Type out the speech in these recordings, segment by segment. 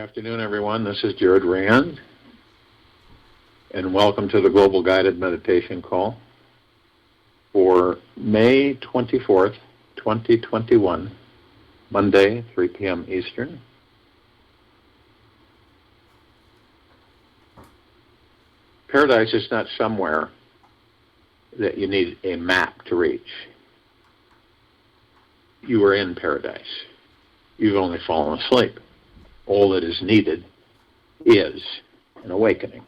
afternoon, everyone. This is Jared Rand, and welcome to the Global Guided Meditation Call for May 24th, 2021, Monday, 3 p.m. Eastern. Paradise is not somewhere that you need a map to reach. You are in paradise. You've only fallen asleep. All that is needed is an awakening.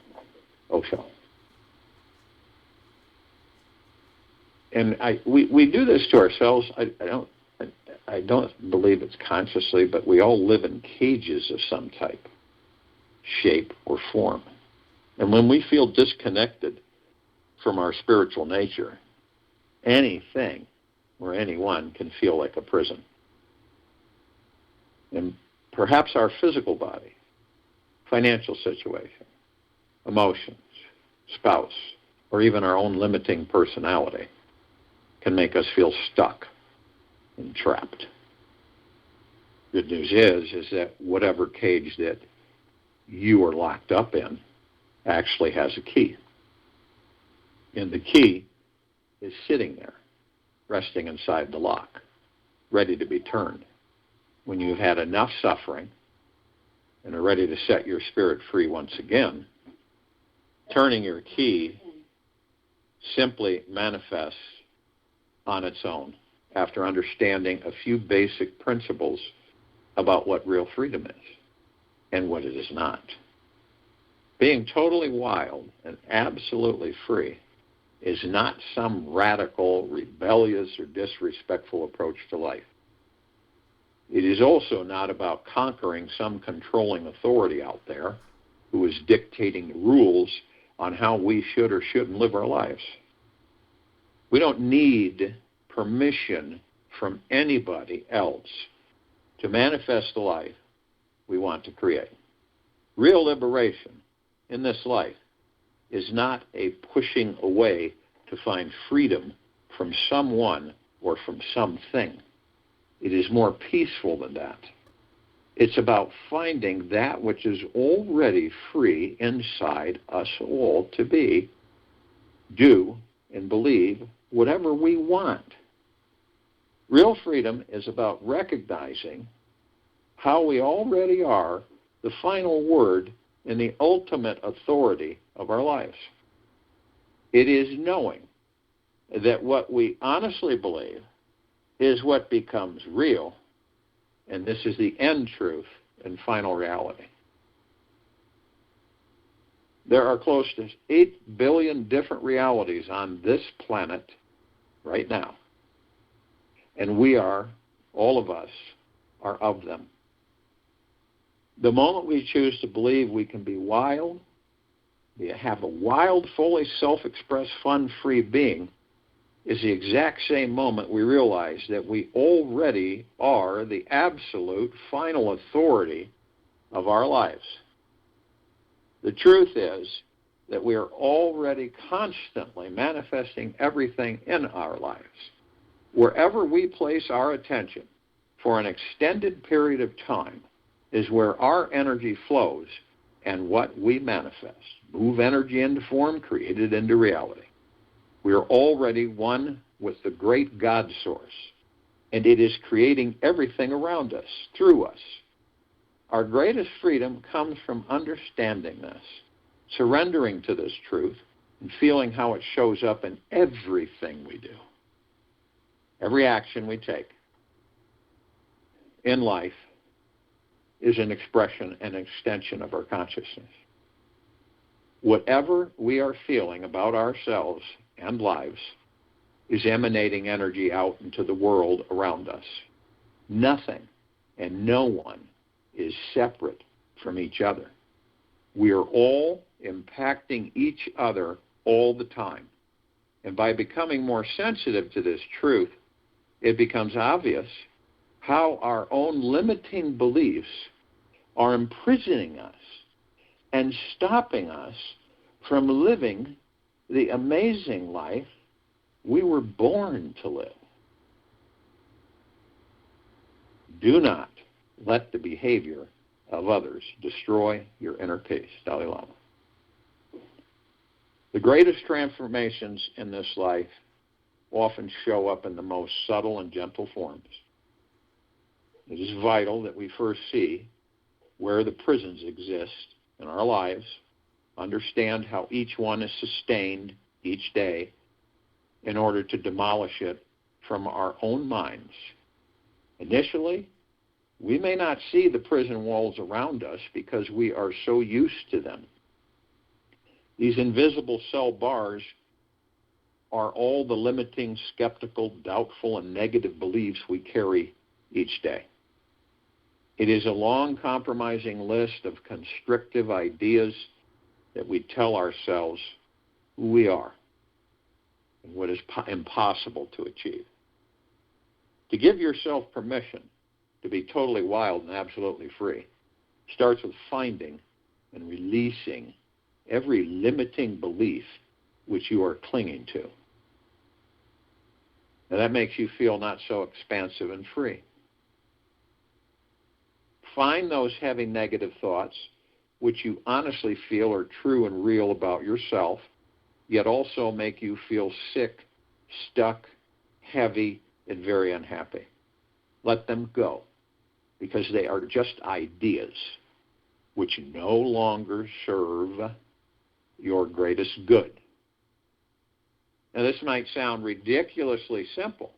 Osho. And we do this to ourselves. I don't believe it's consciously, but we all live in cages of some type, shape, or form. And when we feel disconnected from our spiritual nature, anything or anyone can feel like a prison. And perhaps our physical body, financial situation, emotions, spouse, or even our own limiting personality can make us feel stuck and trapped. Good news is that whatever cage that you are locked up in actually has a key. And the key is sitting there, resting inside the lock, ready to be turned. When you've had enough suffering and are ready to set your spirit free once again, turning your key simply manifests on its own after understanding a few basic principles about what real freedom is and what it is not. Being totally wild and absolutely free is not some radical, rebellious, or disrespectful approach to life. It is also not about conquering some controlling authority out there who is dictating rules on how we should or shouldn't live our lives. We don't need permission from anybody else to manifest the life we want to create. Real liberation in this life is not a pushing away to find freedom from someone or from something. It is more peaceful than that. It's about finding that which is already free inside us all to be, do, and believe whatever we want. Real freedom is about recognizing how we already are the final word and the ultimate authority of our lives. It is knowing that what we honestly believe is what becomes real, and this is the end truth and final reality. There are close to 8 billion different realities on this planet right now, and we are, all of us, are of them. The moment we choose to believe we can be wild, have a wild, fully self-expressed, fun-free being, is the exact same moment we realize that we already are the absolute final authority of our lives. The truth is that we are already constantly manifesting everything in our lives. Wherever we place our attention for an extended period of time is where our energy flows and what we manifest. Move energy into form, create it into reality. We are already one with the great God source, and it is creating everything around us, through us. Our greatest freedom comes from understanding this, surrendering to this truth, and feeling how it shows up in everything we do. Every action we take in life is an expression and extension of our consciousness. Whatever we are feeling about ourselves and lives is emanating energy out into the world around us. Nothing and no one is separate from each other. We are all impacting each other all the time. And by becoming more sensitive to this truth, it becomes obvious how our own limiting beliefs are imprisoning us and stopping us from living the amazing life we were born to live. Do not let the behavior of others destroy your inner peace. Dalai Lama. The greatest transformations in this life often show up in the most subtle and gentle forms. It is vital that we first see where the prisons exist in our lives, understand how each one is sustained each day in order to demolish it from our own minds. Initially, we may not see the prison walls around us because we are so used to them. These invisible cell bars are all the limiting, skeptical, doubtful, and negative beliefs we carry each day. It is a long, compromising list of constrictive ideas that we tell ourselves who we are and what is impossible to achieve. To give yourself permission to be totally wild and absolutely free starts with finding and releasing every limiting belief which you are clinging to. Now that makes you feel not so expansive and free. Find those heavy negative thoughts which you honestly feel are true and real about yourself, yet also make you feel sick, stuck, heavy, and very unhappy. Let them go, because they are just ideas which no longer serve your greatest good. Now, this might sound ridiculously simple,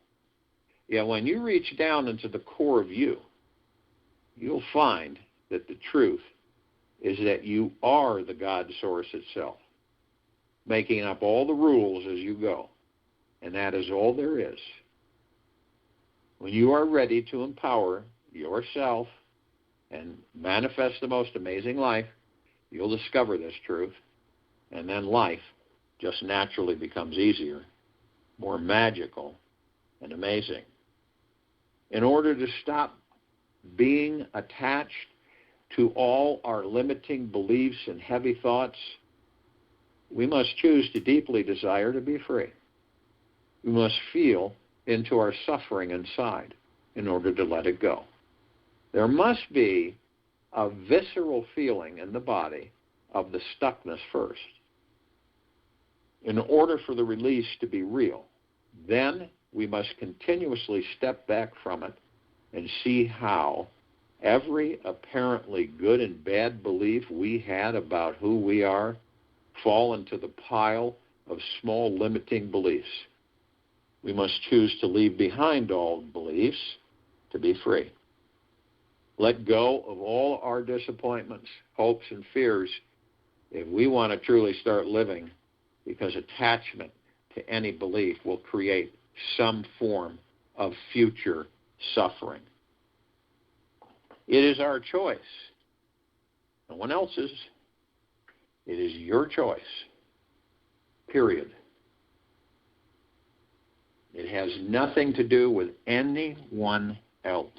yet when you reach down into the core of you, you'll find that the truth is that you are the God source itself, making up all the rules as you go, and that is all there is. When you are ready to empower yourself and manifest the most amazing life, you'll discover this truth, and then life just naturally becomes easier, more magical, and amazing. In order to stop being attached to all our limiting beliefs and heavy thoughts, we must choose to deeply desire to be free. We must feel into our suffering inside in order to let it go. There must be a visceral feeling in the body of the stuckness first, in order for the release to be real. Then we must continuously step back from it and see how every apparently good and bad belief we had about who we are fall into the pile of small limiting beliefs. We must choose to leave behind all beliefs to be free. Let go of all our disappointments, hopes, and fears if we want to truly start living, because attachment to any belief will create some form of future suffering. It is our choice, no one else's. It is your choice, period. It has nothing to do with anyone else.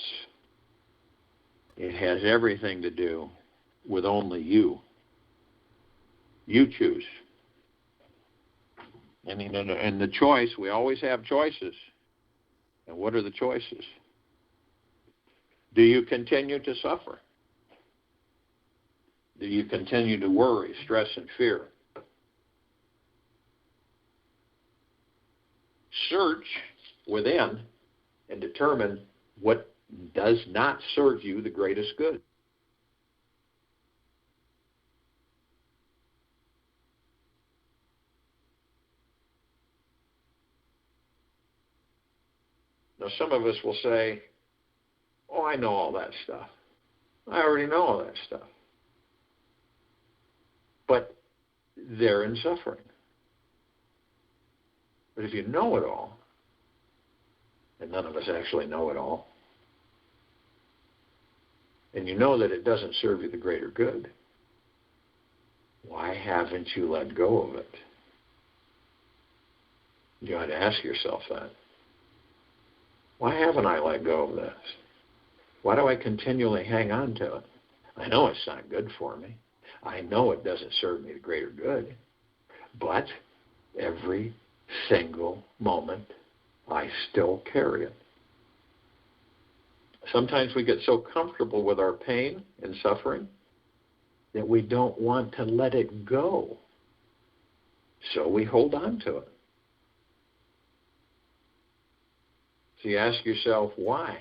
It has everything to do with only you. You choose. And the choice, we always have choices. And what are the choices? Do you continue to suffer? Do you continue to worry, stress, and fear? Search within and determine what does not serve you the greatest good. Now, some of us will say, oh, I know all that stuff. I already know all that stuff. But they're in suffering. But if you know it all, and none of us actually know it all, and you know that it doesn't serve you the greater good, why haven't you let go of it? You ought to ask yourself that. Why haven't I let go of this? Why do I continually hang on to it? I know it's not good for me. I know it doesn't serve me the greater good. But every single moment, I still carry it. Sometimes we get so comfortable with our pain and suffering that we don't want to let it go. So we hold on to it. So you ask yourself, why?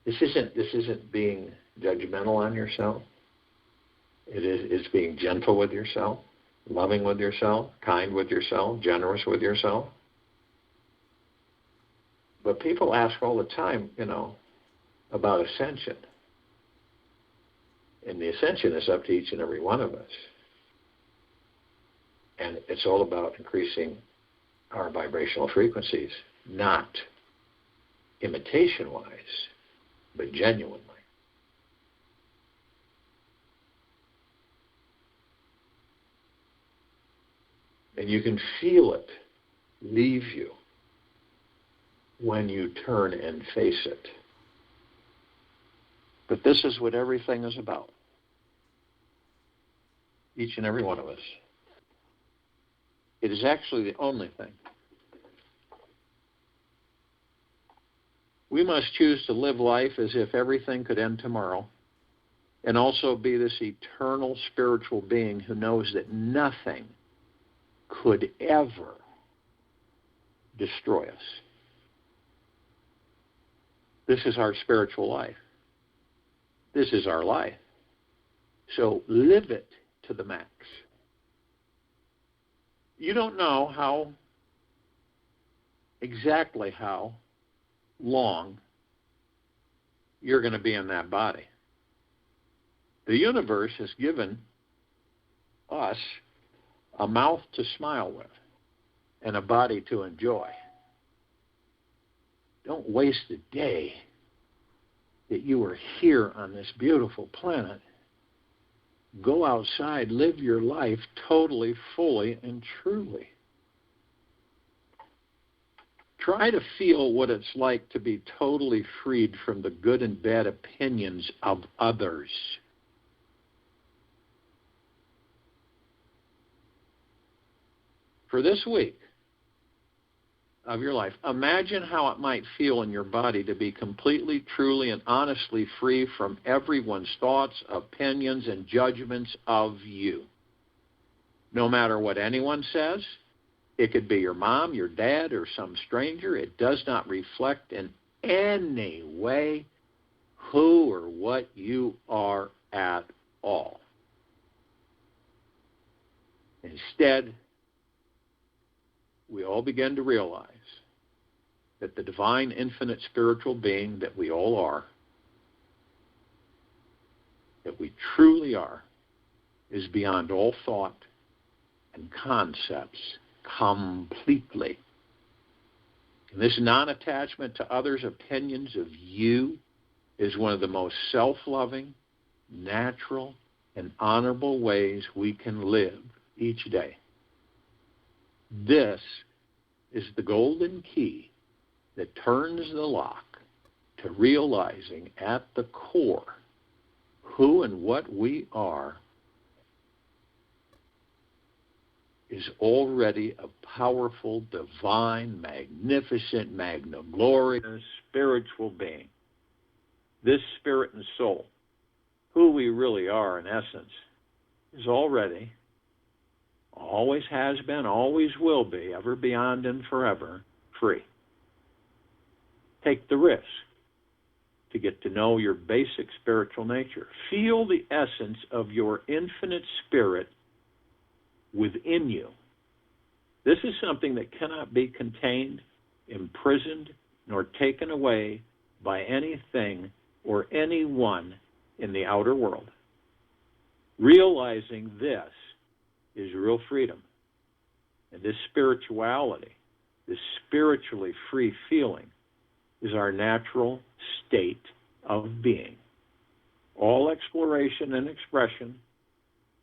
This isn't being judgmental on yourself. It's being gentle with yourself, loving with yourself, kind with yourself, generous with yourself. But people ask all the time, about ascension. And the ascension is up to each and every one of us. And it's all about increasing our vibrational frequencies, not imitation-wise, but genuinely. And you can feel it leave you when you turn and face it. But this is what everything is about. Each and every one of us. It is actually the only thing. We must choose to live life as if everything could end tomorrow, and also be this eternal spiritual being who knows that nothing could ever destroy us. This is our spiritual life. This is our life. So live it to the max. You don't know exactly how long you're going to be in that body. The universe has given us a mouth to smile with and a body to enjoy. Don't waste a day that you are here on this beautiful planet. Go outside, live your life totally, fully, and truly. Try to feel what it's like to be totally freed from the good and bad opinions of others. For this week of your life, imagine how it might feel in your body to be completely, truly, and honestly free from everyone's thoughts, opinions, and judgments of you. No matter what anyone says, it could be your mom, your dad, or some stranger. It does not reflect in any way who or what you are at all. Instead, we all begin to realize that the divine, infinite spiritual being that we all are, that we truly are, is beyond all thought and concepts completely. And this non-attachment to others' opinions of you is one of the most self-loving, natural, and honorable ways we can live each day. This is the golden key that turns the lock to realizing at the core who and what we are is already a powerful, divine, magnificent, magnaglorious spiritual being. This spirit and soul, who we really are in essence, is already, always has been, always will be, ever beyond and forever, free. Take the risk to get to know your basic spiritual nature. Feel the essence of your infinite spirit within you. This is something that cannot be contained, imprisoned, nor taken away by anything or anyone in the outer world. Realizing this is real freedom. And this spirituality, this spiritually free feeling, is our natural state of being. All exploration and expression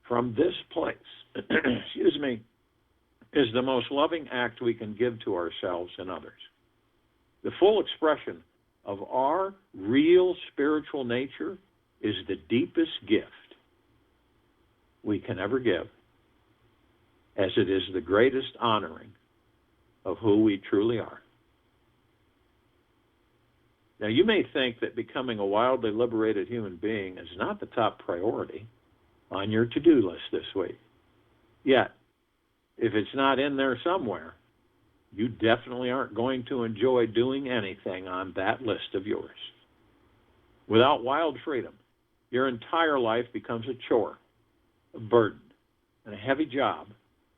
from this place, is the most loving act we can give to ourselves and others. The full expression of our real spiritual nature is the deepest gift we can ever give, as it is the greatest honoring of who we truly are. Now, you may think that becoming a wildly liberated human being is not the top priority on your to-do list this week. Yet, if it's not in there somewhere, you definitely aren't going to enjoy doing anything on that list of yours. Without wild freedom, your entire life becomes a chore, a burden, and a heavy job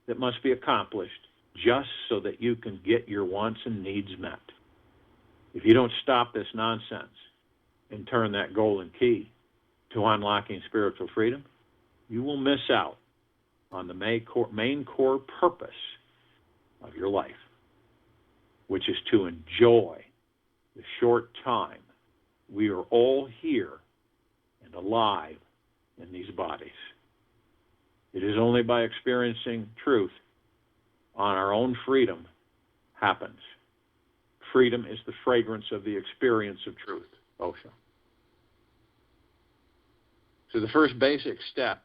that must be accomplished just so that you can get your wants and needs met. If you don't stop this nonsense and turn that golden key to unlocking spiritual freedom, you will miss out on the main core purpose of your life, which is to enjoy the short time we are all here and alive in these bodies. It is only by experiencing truth on our own freedom happens. Freedom is the fragrance of the experience of truth. Osho. So the first basic step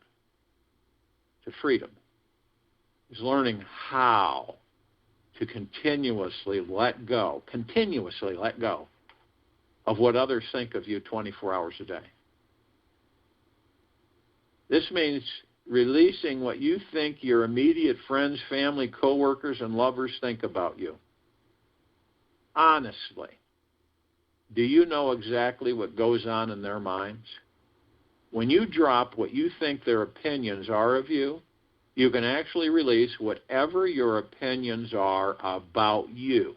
to freedom is learning how to continuously let go of what others think of you 24 hours a day. This means releasing what you think your immediate friends, family, coworkers, and lovers think about you. Honestly, do you know exactly what goes on in their minds? When you drop what you think their opinions are of you, you can actually release whatever your opinions are about you.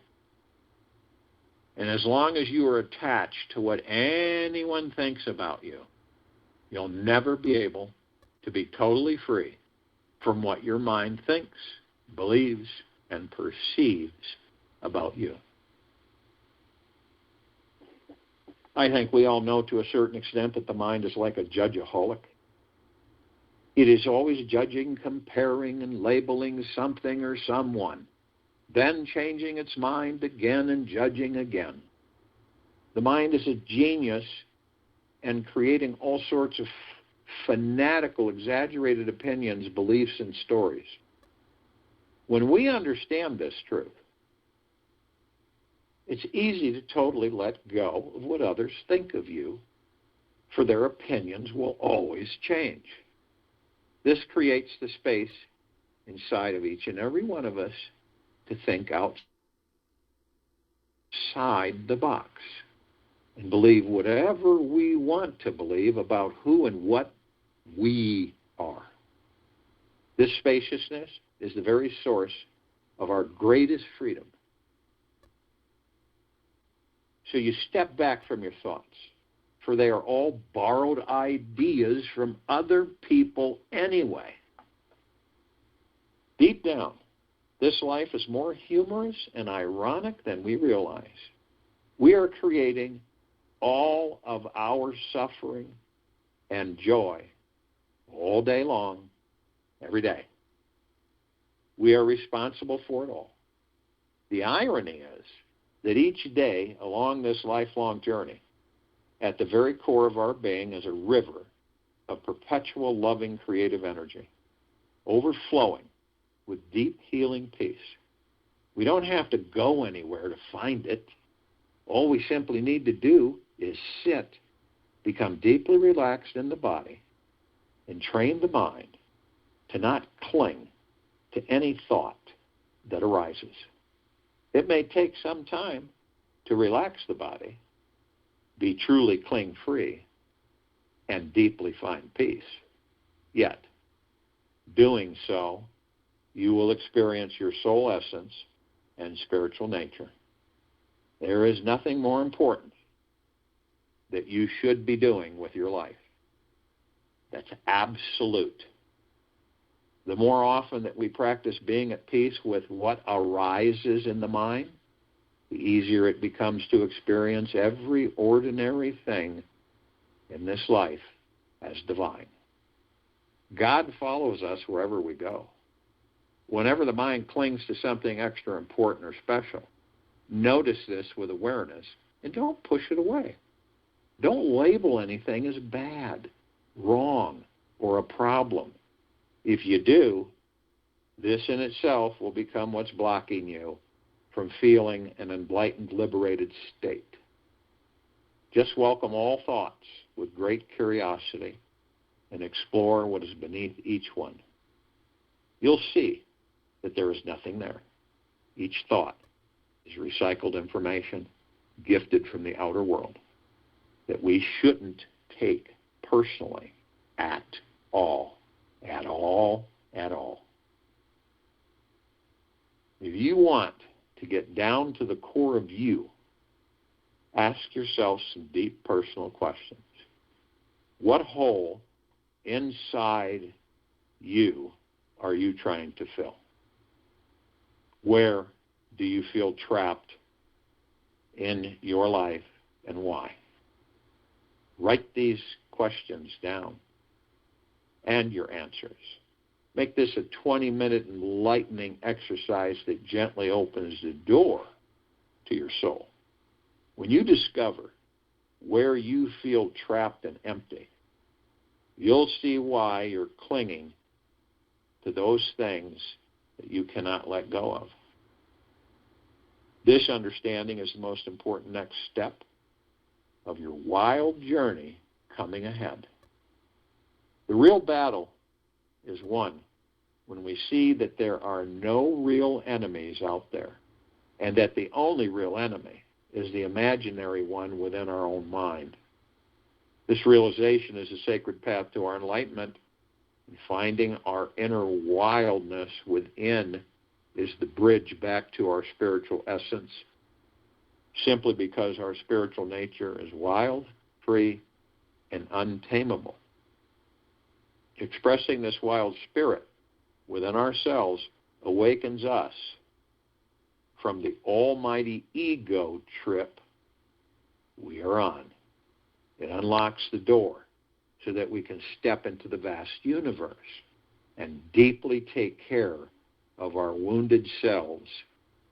And as long as you are attached to what anyone thinks about you, you'll never be able to be totally free from what your mind thinks, believes, and perceives about you. I think we all know to a certain extent that the mind is like a judgeaholic. It is always judging, comparing, and labeling something or someone, then changing its mind again and judging again. The mind is a genius and creating all sorts of fanatical, exaggerated opinions, beliefs, and stories. When we understand this truth, it's easy to totally let go of what others think of you, for their opinions will always change. This creates the space inside of each and every one of us to think outside the box and believe whatever we want to believe about who and what we are. This spaciousness is the very source of our greatest freedom. So you step back from your thoughts, for they are all borrowed ideas from other people anyway. Deep down, this life is more humorous and ironic than we realize. We are creating all of our suffering and joy all day long, every day. We are responsible for it all. The irony is that each day along this lifelong journey, at the very core of our being is a river of perpetual, loving, creative energy, overflowing with deep, healing peace. We don't have to go anywhere to find it. All we simply need to do is sit, become deeply relaxed in the body, and train the mind to not cling to any thought that arises. It may take some time to relax the body, be truly cling-free, and deeply find peace. Yet, doing so, you will experience your soul essence and spiritual nature. There is nothing more important that you should be doing with your life. That's absolute. The more often that we practice being at peace with what arises in the mind, the easier it becomes to experience every ordinary thing in this life as divine. God follows us wherever we go. Whenever the mind clings to something extra important or special, notice this with awareness and don't push it away. Don't label anything as bad, wrong, or a problem. If you do, this in itself will become what's blocking you from feeling an enlightened, liberated state. Just welcome all thoughts with great curiosity and explore what is beneath each one. You'll see that there is nothing there. Each thought is recycled information gifted from the outer world that we shouldn't take personally at all. At all, at all. If you want to get down to the core of you, ask yourself some deep personal questions. What hole inside you are you trying to fill? Where do you feel trapped in your life and why? Write these questions down and your answers. Make this a 20-minute enlightening exercise that gently opens the door to your soul. When you discover where you feel trapped and empty, you'll see why you're clinging to those things that you cannot let go of. This understanding is the most important next step of your wild journey coming ahead. The real battle is won when we see that there are no real enemies out there, and that the only real enemy is the imaginary one within our own mind. This realization is a sacred path to our enlightenment, and finding our inner wildness within is the bridge back to our spiritual essence, simply because our spiritual nature is wild, free, and untamable. Expressing this wild spirit within ourselves awakens us from the almighty ego trip we are on. It unlocks the door so that we can step into the vast universe and deeply take care of our wounded selves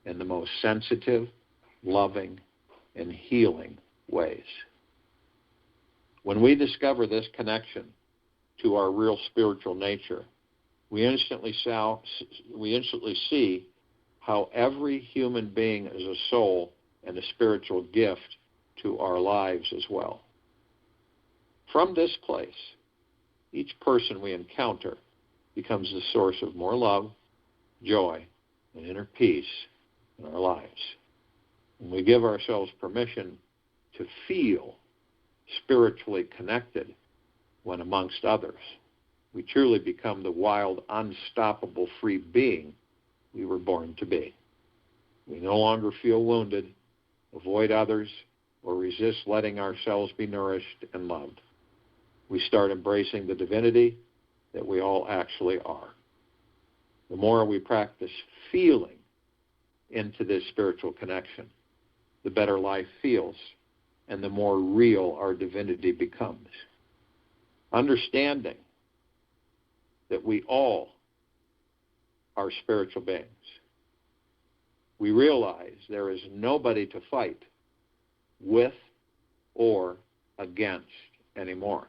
in the most sensitive, loving, and healing ways. When we discover this connection to our real spiritual nature, we instantly see how every human being is a soul and a spiritual gift to our lives as well. From this place, each person we encounter becomes the source of more love, joy, and inner peace in our lives. When we give ourselves permission to feel spiritually connected when amongst others, we truly become the wild, unstoppable, free being we were born to be. We no longer feel wounded, avoid others, or resist letting ourselves be nourished and loved. We start embracing the divinity that we all actually are. The more we practice feeling into this spiritual connection, the better life feels, and the more real our divinity becomes. Understanding that we all are spiritual beings, we realize there is nobody to fight with or against anymore.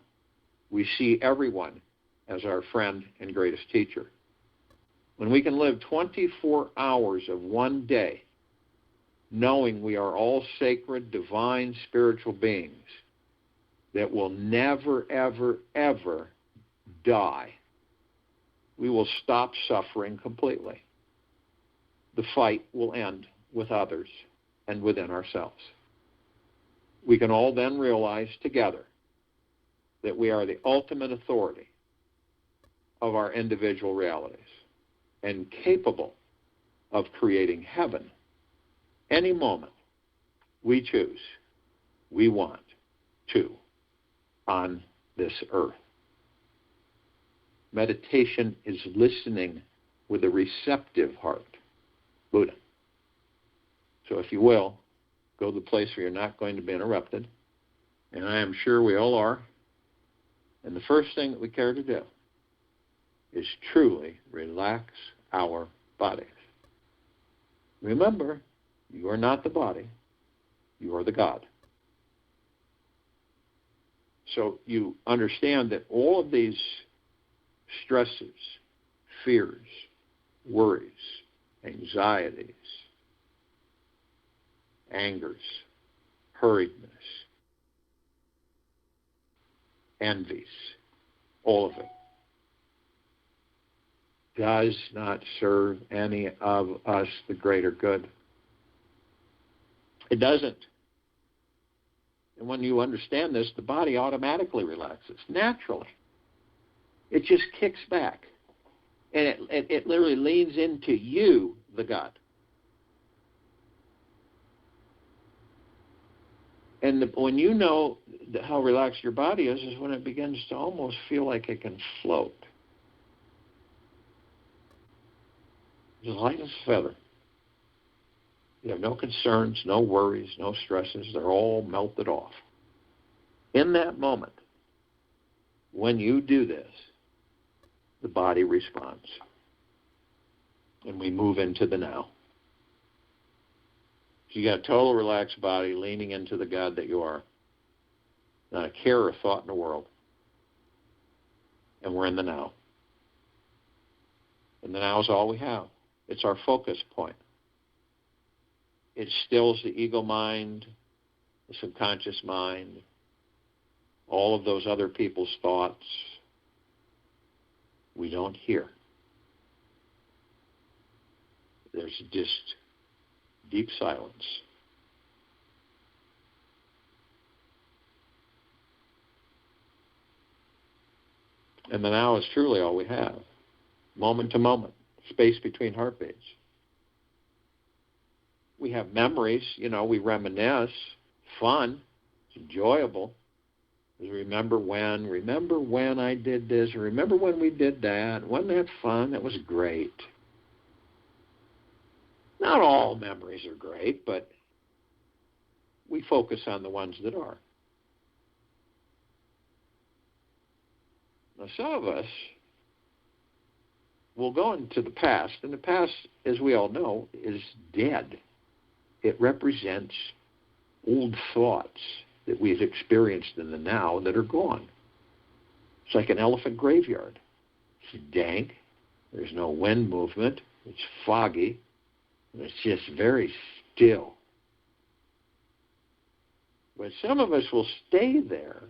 We see everyone as our friend and greatest teacher. When we can live 24 hours of one day knowing we are all sacred, divine, spiritual beings that will never, ever, ever die, we will stop suffering completely. The fight will end with others and within ourselves. We can all then realize together that we are the ultimate authority of our individual realities and capable of creating heaven any moment we choose, we want to, on this earth. Meditation is listening with a receptive heart, Buddha. So if you will, go to the place where you're not going to be interrupted, and I am sure we all are. And the first thing that we care to do is truly relax our bodies. Remember, you are not the body, you are the God. So you understand that all of these stresses, fears, worries, anxieties, angers, hurriedness, envies, all of it, does not serve any of us the greater good. It doesn't. And when you understand this, the body automatically relaxes, naturally. It just kicks back. And it literally leans into you, the God. And when you know how relaxed your body is when it begins to almost feel like it can float. Just light as a feather. You have no concerns, no worries, no stresses. They're all melted off. In that moment, when you do this, the body responds. And we move into the now. So you got a total relaxed body leaning into the God that you are. Not a care or thought in the world. And we're in the now. And the now is all we have. It's our focus point. It stills the ego mind, the subconscious mind, all of those other people's thoughts. We don't hear. There's just deep silence. And the now is truly all we have. Moment to moment, space between heartbeats. We have memories, we reminisce, fun, it's enjoyable. Remember when I did this, remember when we did that, wasn't that fun? That was great. Not all memories are great, but we focus on the ones that are. Now, some of us will go into the past, and the past, as we all know, is dead. It represents old thoughts that we've experienced in the now that are gone. It's like an elephant graveyard. It's dank. There's no wind movement. It's foggy. And it's just very still. But some of us will stay there,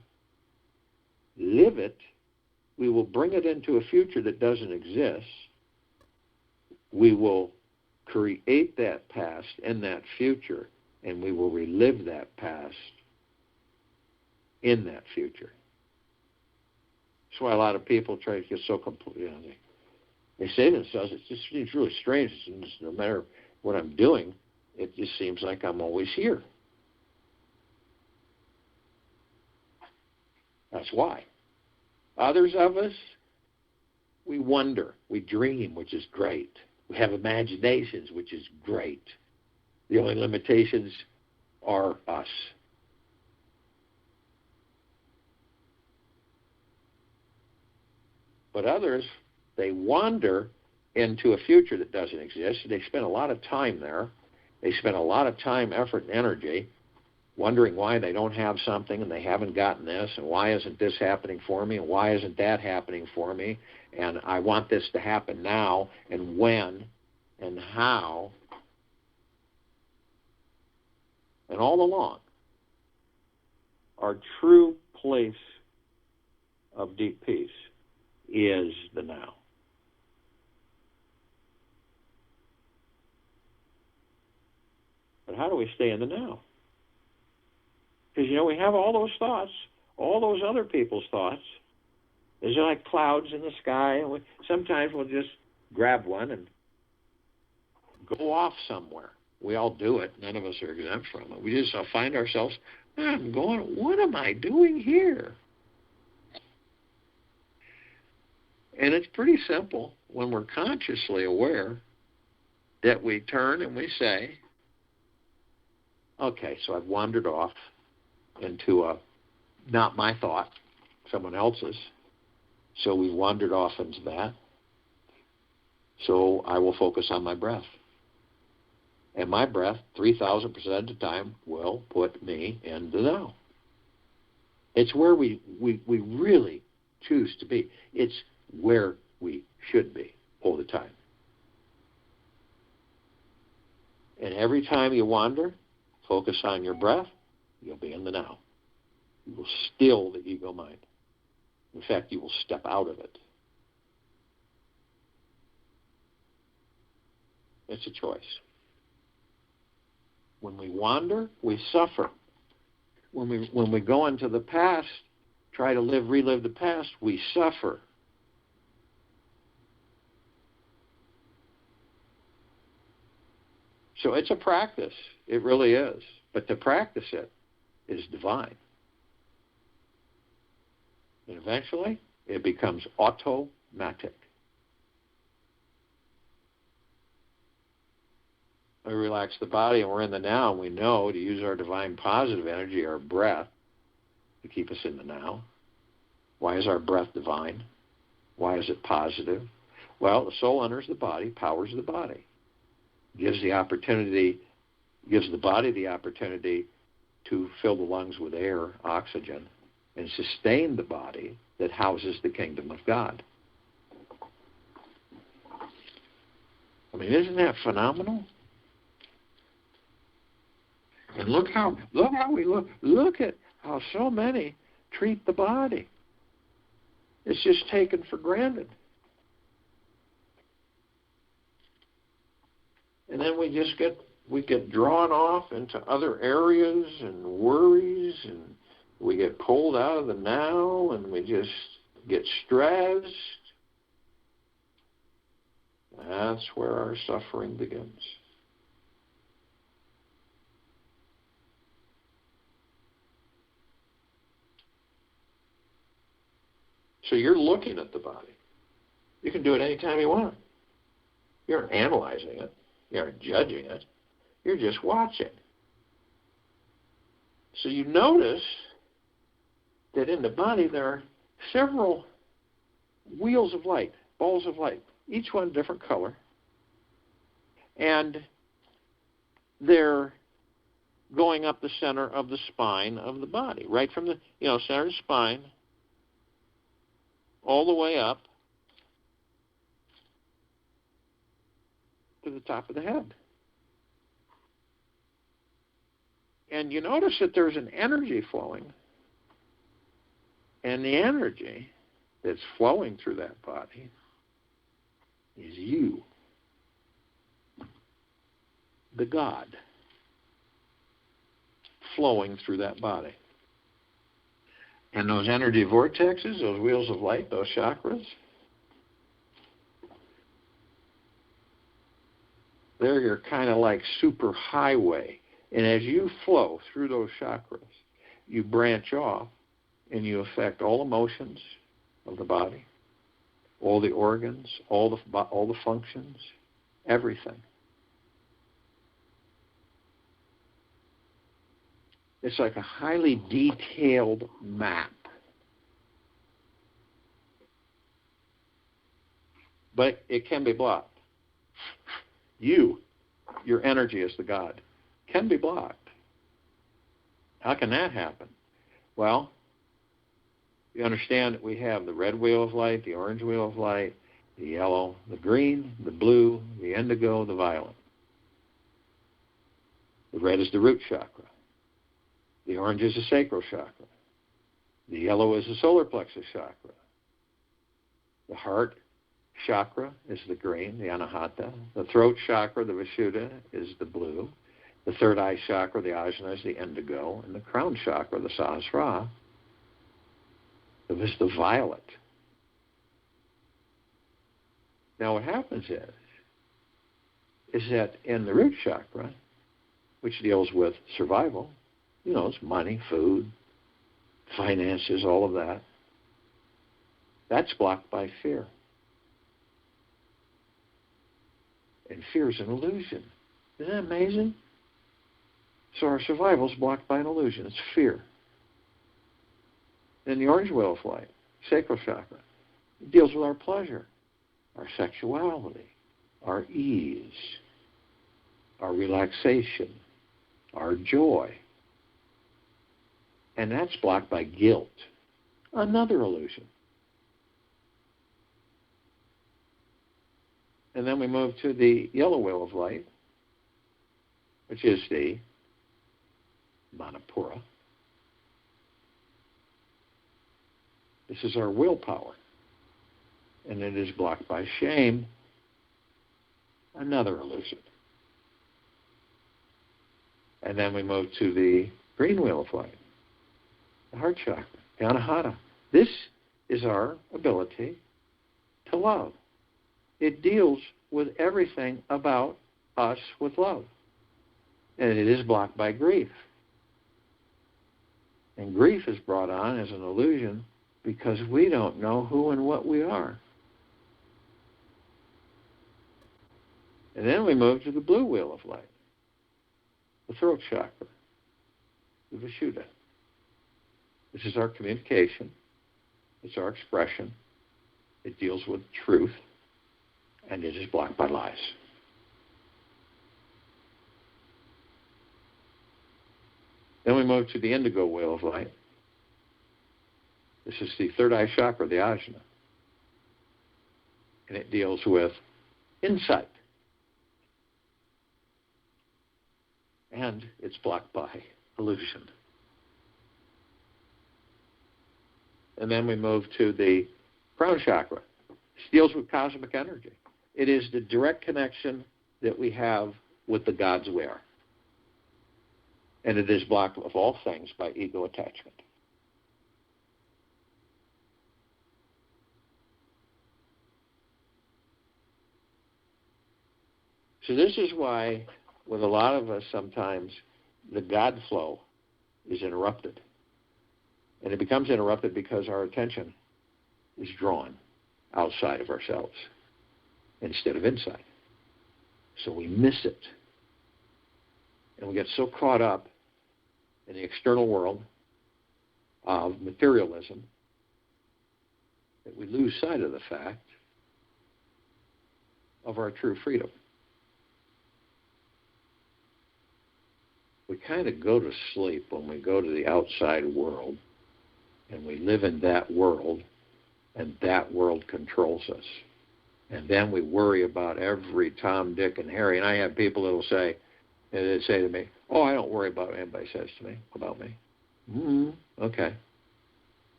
live it. We will bring it into a future that doesn't exist. We will create that past and that future, and we will relive that past in that future. That's why a lot of people try to get so complete. They say to themselves, it just seems really strange. No matter what I'm doing, it just seems like I'm always here. That's why. Others of us, we wonder, we dream, which is great. We have imaginations, which is great. The only limitations are us. But others, they wander into a future that doesn't exist. They spend a lot of time there. They spend a lot of time, effort, and energy wondering why they don't have something and they haven't gotten this, and why isn't this happening for me, and why isn't that happening for me, and I want this to happen now, and when, and how. And all along, our true place of deep peace is the now. But how do we stay in the now? Because, we have all those thoughts, all those other people's thoughts. There's like clouds in the sky, and sometimes we'll just grab one and go off somewhere. We all do it. None of us are exempt from it. We just find ourselves, I'm going, what am I doing here? And it's pretty simple when we're consciously aware that we turn and we say, okay, so I've wandered off into not my thought, someone else's. So we wandered off into that. So I will focus on my breath. And my breath, 3,000% of the time, will put me in the now. It's where we really choose to be. It's where we should be all the time. And every time you wander, focus on your breath, you'll be in the now. You will still the ego mind. In fact, you will step out of it. It's a choice. When we wander, we suffer. When we go into the past, try to relive the past, we suffer. So it's a practice. It really is. But to practice it is divine. And eventually, it becomes automatic. We relax the body and we're in the now, and we know to use our divine positive energy, our breath, to keep us in the now. Why is our breath divine? Why is it positive? Well, the soul enters the body, powers the body, gives the body the opportunity to fill the lungs with air, oxygen, and sustain the body that houses the kingdom of God. I mean, isn't that phenomenal? And look at how so many treat the body. It's just taken for granted. And then we get drawn off into other areas and worries, and we get pulled out of the now, and we just get stressed. That's where our suffering begins. So you're looking at the body. You can do it anytime you want. You aren't analyzing it. You aren't judging it. You're just watching. So you notice that in the body there are several wheels of light, balls of light, each one different color. And they're going up the center of the spine of the body, right from the center of the spine all the way up to the top of the head. And you notice that there's an energy flowing, and the energy that's flowing through that body is you, the God, flowing through that body. And those energy vortexes, those wheels of light, those chakras, they're your kind of like super highway. And as you flow through those chakras, you branch off and you affect all emotions of the body, all the organs, all the functions, everything. It's like a highly detailed map. But it can be blocked. Your energy as the God, can be blocked. How can that happen? Well, you understand that we have the red wheel of light, the orange wheel of light, the yellow, the green, the blue, the indigo, the violet. The red is the root chakra. The orange is the sacral chakra. The yellow is the solar plexus chakra. The heart chakra is the green, the anahata. The throat chakra, the vishuddha, is the blue. The third eye chakra, the ajna, is the indigo. And the crown chakra, the sahasrara, is the violet. Now what happens is that in the root chakra, which deals with survival, it's money, food, finances, all of that. That's blocked by fear. And fear is an illusion. Isn't that amazing? So our survival is blocked by an illusion. It's fear. Then the orange wheel of light, sacral chakra, it deals with our pleasure, our sexuality, our ease, our relaxation, our joy. And that's blocked by guilt, another illusion. And then we move to the yellow wheel of light, which is the Manipura. This is our willpower. And it is blocked by shame, another illusion. And then we move to the green wheel of light, the heart chakra, the anahata. This is our ability to love. It deals with everything about us with love. And it is blocked by grief. And grief is brought on as an illusion because we don't know who and what we are. And then we move to the blue wheel of light, the throat chakra, the Vishuddha. This is our communication. It's our expression. It deals with truth, and it is blocked by lies. Then we move to the indigo wheel of light. This is the third eye chakra, the ajna. And it deals with insight. And it's blocked by illusion. And then we move to the crown chakra. This deals with cosmic energy. It is the direct connection that we have with the gods we are. And it is blocked of all things by ego attachment. So this is why, with a lot of us, sometimes the God flow is interrupted. And it becomes interrupted because our attention is drawn outside of ourselves instead of inside. So we miss it. And we get so caught up in the external world of materialism that we lose sight of the fact of our true freedom. We kind of go to sleep when we go to the outside world, and we live in that world, and that world controls us. And then we worry about every Tom, Dick, and Harry. And I have people that will say, and they say to me, "Oh, I don't worry about what anybody says to me about me." Okay.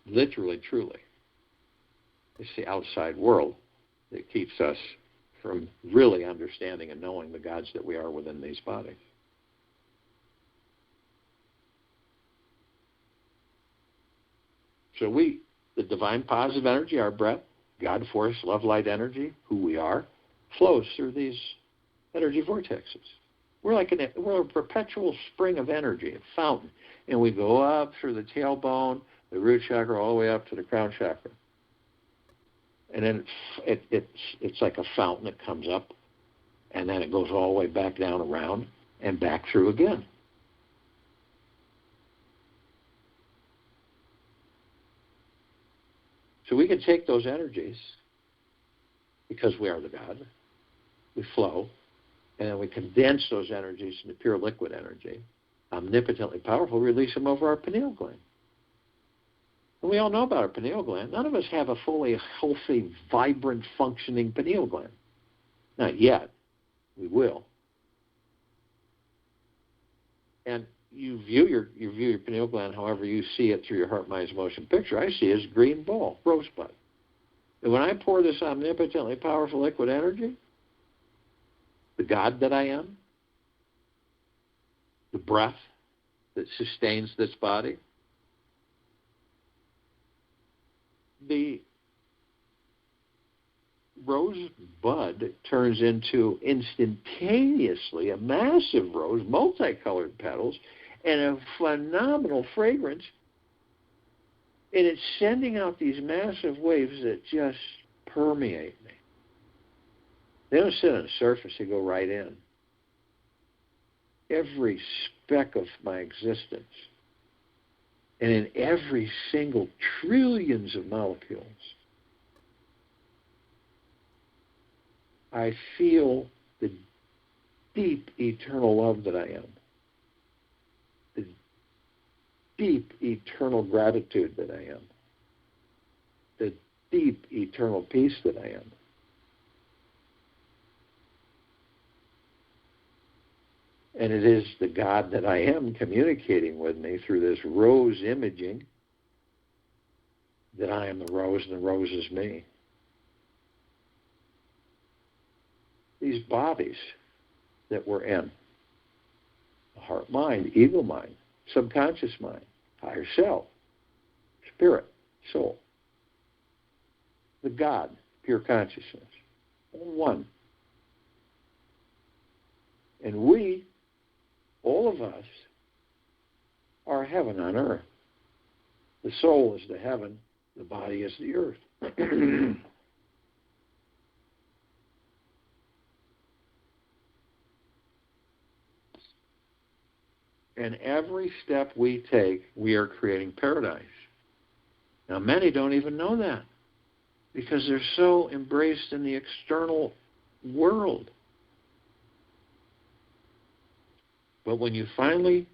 Literally, truly, it's the outside world that keeps us from really understanding and knowing the gods that we are within these bodies. So the divine positive energy, our breath, God force, love, light energy, who we are, flows through these energy vortexes. We're a perpetual spring of energy, a fountain. And we go up through the tailbone, the root chakra, all the way up to the crown chakra. And then it's like a fountain that comes up, and then it goes all the way back down around and back through again. So we can take those energies, because we are the God, we flow, and then we condense those energies into pure liquid energy, omnipotently powerful, release them over our pineal gland. And we all know about our pineal gland. None of us have a fully healthy, vibrant, functioning pineal gland. Not yet. We will. And you view your pineal gland however you see it through your heart, mind's motion picture. I see it as green ball, rosebud. And when I pour this omnipotently powerful liquid energy, the God that I am, the breath that sustains this body, the rosebud turns into instantaneously a massive rose, multicolored petals, and a phenomenal fragrance. And it's sending out these massive waves that just permeate me. They don't sit on the surface, they go right in. Every speck of my existence. And in every single trillions of molecules, I feel the deep eternal love that I am, the deep eternal gratitude that I am, the deep eternal peace that I am. And it is the God that I am communicating with me through this rose imaging, that I am the rose and the rose is me. These bodies that we're in, the heart mind, ego mind, subconscious mind, higher self, spirit, soul, the God, pure consciousness, all one. And we, all of us, are heaven on earth. The soul is the heaven, the body is the earth. And every step we take, we are creating paradise. Now, many don't even know that because they're so embraced in the external world. But when you finally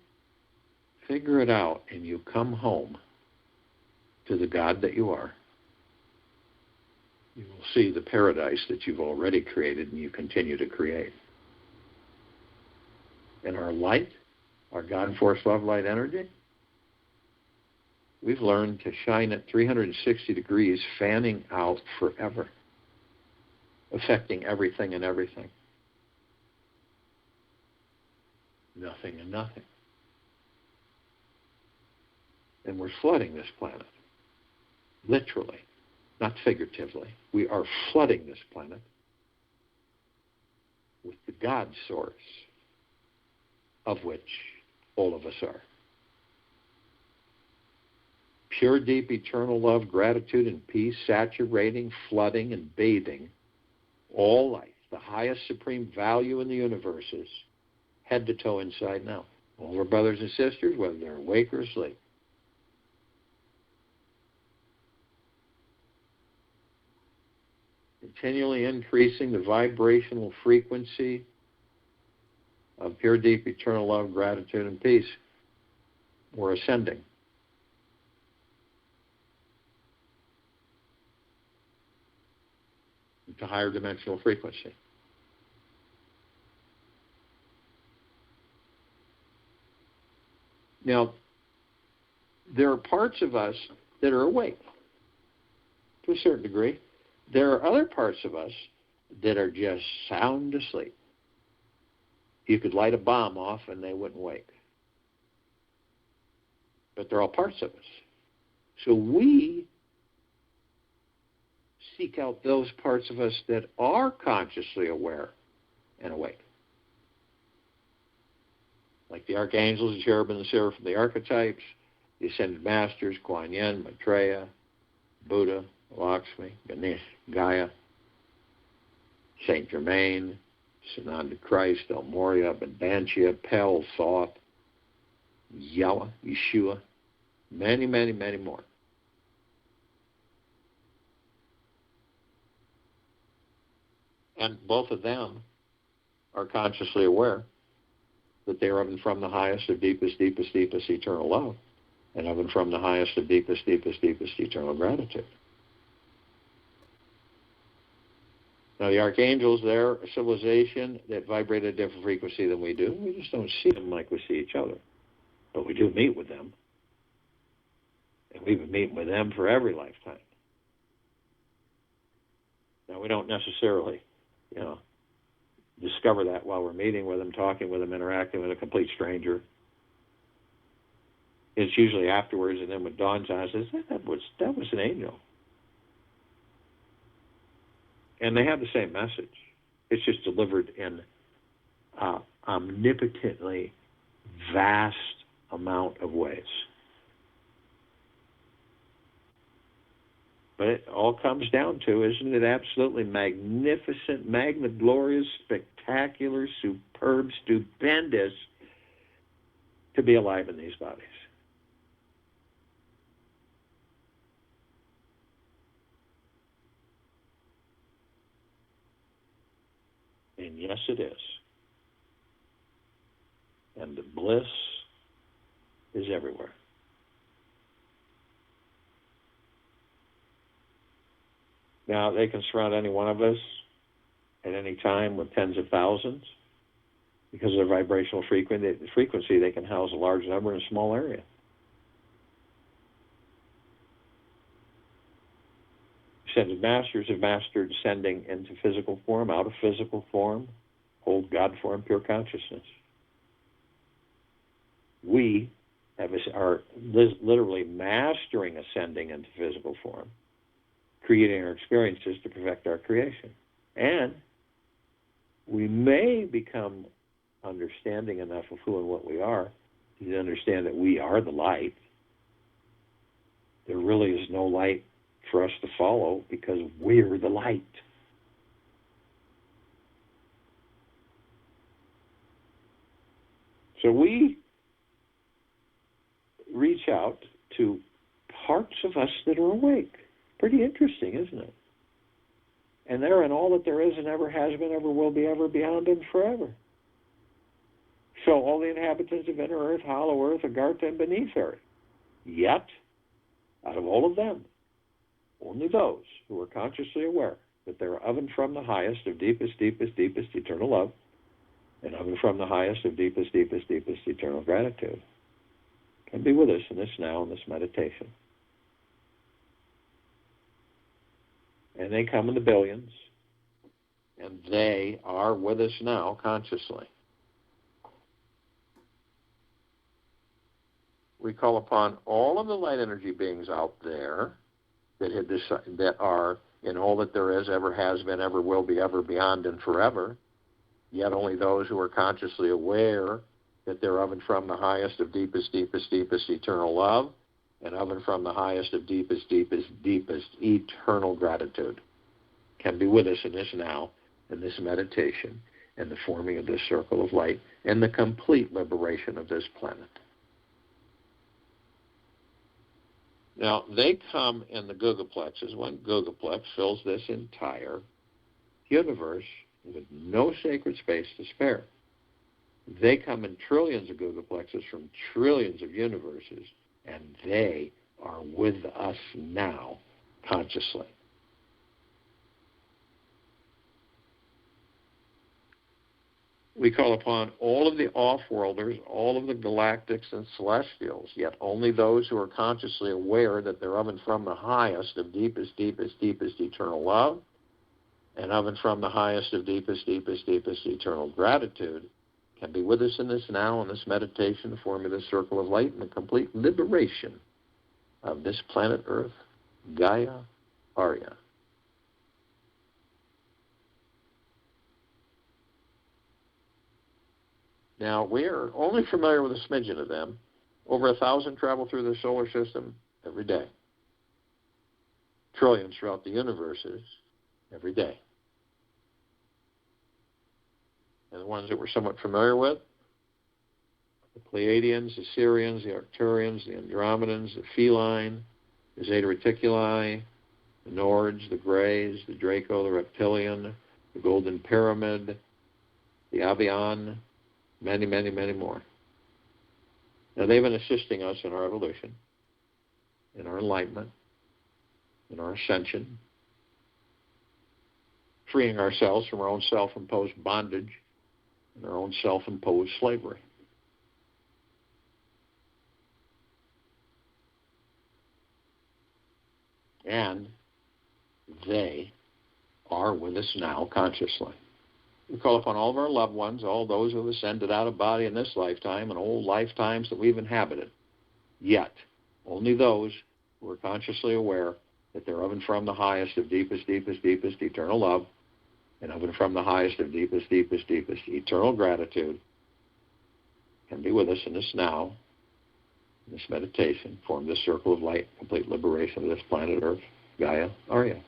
figure it out and you come home to the God that you are, you will see the paradise that you've already created and you continue to create. And our light, our God force love light energy, we've learned to shine at 360 degrees, fanning out forever, affecting everything and everything. Nothing and nothing. And we're flooding this planet, literally, not figuratively. We are flooding this planet with the God source, of which all of us are. Pure, deep, eternal love, gratitude, and peace, saturating, flooding, and bathing all life, the highest supreme value in the universe is head to toe, inside and out. All our brothers and sisters, whether they're awake or asleep. Continually increasing the vibrational frequency of pure, deep, eternal love, gratitude, and peace. We're ascending. Into higher dimensional frequency. Now, there are parts of us that are awake to a certain degree. There are other parts of us that are just sound asleep. You could light a bomb off and they wouldn't wake. But they're all parts of us. So we seek out those parts of us that are consciously aware and awake. Like the archangels, the cherubim, the seraphim, the archetypes, the ascended masters, Kuan Yin, Maitreya, Buddha, Lakshmi, Ganesh, Gaia, Saint Germain, Sananda Christ, El Moria, Abundantia, Pel, Thoth, Yahweh, Yeshua, many, many, many more. And both of them are consciously aware that they are of and from the highest of deepest, deepest, deepest eternal love, and of and from the highest of deepest, deepest, deepest eternal gratitude. Now, the archangels, they're a civilization that vibrate at a different frequency than we do. We just don't see them like we see each other. But we do meet with them. And we've been meeting with them for every lifetime. Now, we don't necessarily, discover that while we're meeting with them, talking with them, interacting with a complete stranger. It's usually afterwards, and then when it dawns on us, that was an angel. And they have the same message. It's just delivered in omnipotently vast amount of ways. But it all comes down to, isn't it absolutely magnificent, magna-glorious, spectacular, superb, stupendous to be alive in these bodies? And yes, it is. And the bliss is everywhere. Now, they can surround any one of us at any time with tens of thousands. Because of their vibrational frequency, they can house a large number in a small area. Ascended masters have mastered ascending into physical form, out of physical form, hold God form, pure consciousness. We are literally mastering ascending into physical form, creating our experiences to perfect our creation. And we may become understanding enough of who and what we are to understand that we are the light. There really is no light for us to follow because we're the light. So we reach out to parts of us that are awake. Pretty interesting, isn't it? And they're in all that there is and ever has been, ever will be, ever beyond, and forever. So all the inhabitants of inner earth, hollow earth, Agartha, and beneath earth. Yet, out of all of them, only those who are consciously aware that they're of and from the highest of deepest, deepest, deepest eternal love, and of and from the highest of deepest, deepest, deepest eternal gratitude, can be with us in this now, in this meditation. And they come in the billions, and they are with us now consciously. We call upon all of the light energy beings out there that are in all that there is, ever has been, ever will be, ever beyond, and forever, yet only those who are consciously aware that they're of and from the highest of deepest, deepest, deepest eternal love, and of and from the highest of deepest, deepest, deepest eternal gratitude, can be with us in this now, in this meditation, and the forming of this circle of light, and the complete liberation of this planet. Now, they come in the gigaplexes. One gigaplex fills this entire universe with no sacred space to spare. They come in trillions of gigaplexes from trillions of universes, and they are with us now, consciously. We call upon all of the off-worlders, all of the galactics and celestials, yet only those who are consciously aware that they're of and from the highest of deepest, deepest, deepest eternal love, and of and from the highest of deepest, deepest, deepest eternal gratitude, can be with us in this now, in this meditation, forming this circle of light, and the complete liberation of this planet Earth, Gaia, Arya. Now, we are only familiar with a smidgen of them. Over 1,000 travel through the solar system every day. Trillions throughout the universes every day. And the ones that we're somewhat familiar with, the Pleiadians, the Sirians, the Arcturians, the Andromedans, the Feline, the Zeta Reticuli, the Nords, the Greys, the Draco, the Reptilian, the Golden Pyramid, the Avian, many, many, many more. Now, they've been assisting us in our evolution, in our enlightenment, in our ascension, freeing ourselves from our own self-imposed bondage and our own self-imposed slavery. And they are with us now consciously. We call upon all of our loved ones, all those who have ascended out of body in this lifetime and old lifetimes that we've inhabited. Yet, only those who are consciously aware that they're of and from the highest of deepest, deepest, deepest eternal love, and of and from the highest of deepest, deepest, deepest eternal gratitude, can be with us in this now, in this meditation, form this circle of light, complete liberation of this planet Earth, Gaia, Arya.